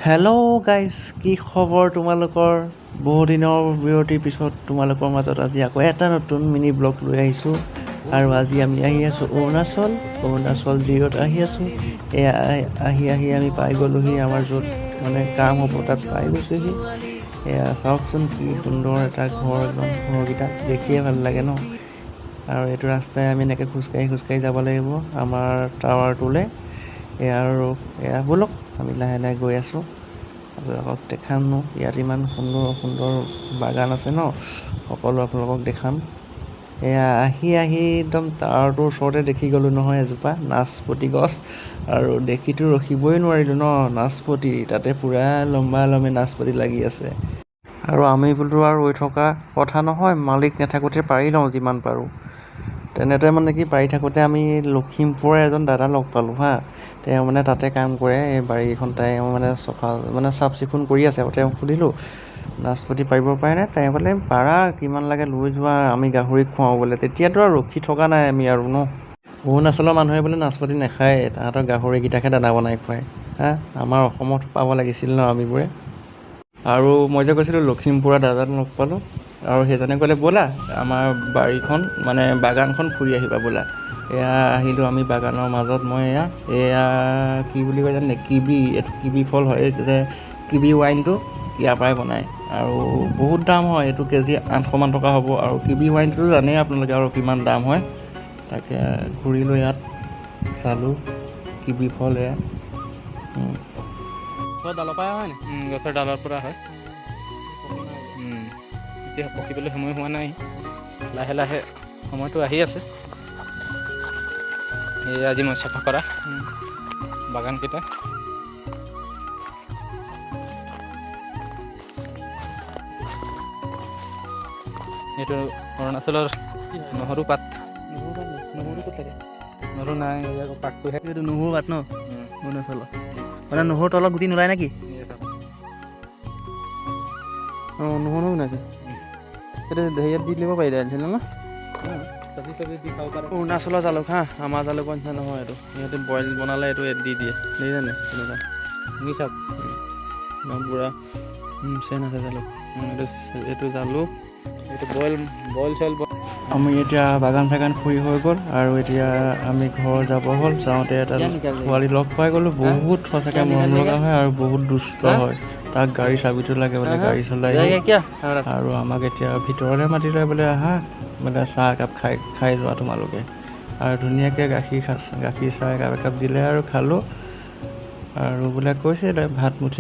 Hello' guys, কি খবৰ তোমালোকৰ? বহুদিনৰ বিৰতিৰ পিছত তোমালোকৰ মাজত আজি আকৌ এটা নতুন মিনি ব্লগ লৈ আহিছোঁ। আৰু আজি আমি আহি আছোঁ অৰুণাচল জিৰত আহি আছোঁ। এয়া আহি আমি পাই গ'লোহি আমাৰ য'ত মানে কাম হ'ব, তাত পাই গৈছোঁহি। এয়া চাওকচোন কি সুন্দৰ এটা ঘৰ, একদম ঘৰকেইটা দেখিয়ে ভাল লাগে ন। আৰু এইটো ৰাস্তাই আমি এনেকৈ খোজকাঢ়ি যাব লাগিব আমাৰ টাৱাৰটোলৈ। এয়া ব'লক, আমি লাহে লাহে গৈ আছোঁ। আপোনালোকক দেখাম ন, ইয়াত ইমান সুন্দৰ বাগান আছে ন, সকলো আপোনালোকক দেখাম। এয়া আহি একদম টাৱাৰটোৰ ওচৰতে দেখি গ'লোঁ নহয় এজোপা নাচপতি গছ, আৰু দেখিতো ৰখিবই নোৱাৰিলোঁ ন। নাচপতি তাতে পূৰা লম্বা নাচপতি লাগি আছে। আৰু আমি বোলো আৰু ৰৈ থকা কথা নহয়, মালিক নাথাকোঁতে পাৰি লওঁ যিমান পাৰোঁ। তেনেতে মানে কি পাৰি থাকোঁতে আমি লখিমপুৰৰ এজন দাদা লগ পালোঁ হা। তেওঁ মানে তাতে কাম কৰে, এই বাৰীখন তেওঁ মানে চাফ চিকুণ কৰি আছে। তেওঁক সুধিলোঁ নাচপতি পাৰিব পাৰেনে? তেওঁ ক'লে পাৰা, কিমান লাগে লৈ যোৱা, আমি গাহৰিক খুৱাওঁ বোলে। তেতিয়াতো আৰু ৰখি থকা নাই আমি আৰু ন। অৰুণাচলৰ মানুহে বোলে নাচপতি নাখায়, তাহাঁতৰ গাহৰিকেইটাকে দানা বনাই খুৱায় হা। আমাৰ অসমত পাব লাগিছিল ন আমিবোৰে। আৰু মই যে কৈছিলোঁ লখিমপুৰৰ দাদাক লগ পালোঁ, আৰু সেইজনে ক'লে ব'লা আমাৰ বাৰীখন মানে বাগানখন ফুৰি আহিবা ব'লা। এয়া আহিলোঁ আমি বাগানৰ মাজত। মই এয়া কি বুলি কয় জানে, এইটো কিবি ফল হয়, যে কিবি ৱাইনটো ইয়াৰ পৰাই বনায়। আৰু বহুত দাম হয়, এইটো কেজি 800 মান টকা হ'ব। আৰু কিবি ৱাইনটো জানেই আপোনালোকে আৰু কিমান দাম হয়। তাকে ঘূৰিলোঁ, ইয়াত চালোঁ কিবি ফল এয়া। গছৰ ডালৰ পৰা হয় নি? গছৰ ডালৰ পৰা হয়। এতিয়া পকিবলৈ সময় হোৱা নাই, লাহে লাহে সময়টো আহি আছে। এই আজি মই চাফা কৰা বাগানকেইটা। এইটো অৰুণাচলৰ নহৰু পাত। নহৰু ক'ত থাকে? নহৰু নাই, পাতটোহে। এইটো নহৰু পাত ন অৰুণাচলৰ, মানে নহৰু তলত গুটি নোলায় নেকি? অঁ, নহৰু নাকি? সেইটো হেৰিয়াত দি দিব পাৰিলে আছিল ন। দি খাব পাৰে। অৰুণাচলৰ জালুক হা, আমাৰ জালুকৰ নিচিনা নহয় এইটো। সিহঁতে বইল বনালে এইটো দি দিয়ে, দেখিছে নাই তেনেকুৱা। শুনি চাওক, একদম পূৰা চেন আছে জালুক। এইটো জালুক, এইটো বইল চইল। আমি এতিয়া বাগান চাগান ফুৰি হৈ গ'ল, আৰু এতিয়া আমি ঘৰ যাব হ'ল। যাওঁতে এটা পোৱালি লগ পাই গ'লোঁ, বহুত সঁচাকৈ মৰম লগা হয় আৰু বহুত দুষ্ট হয়। তাক গাড়ী চাবিটো লাগে বোলে, গাড়ী চলাই। আৰু আমাক এতিয়া ভিতৰলৈ মাতি লৈ বোলে আহা, বোলে চাহ একাপ খাই যোৱা তোমালোকে। আৰু ধুনীয়াকৈ গাখীৰ চাহ একাপ দিলে আৰু খালোঁ। আৰু বোলে কৈছিলে ভাত মুঠি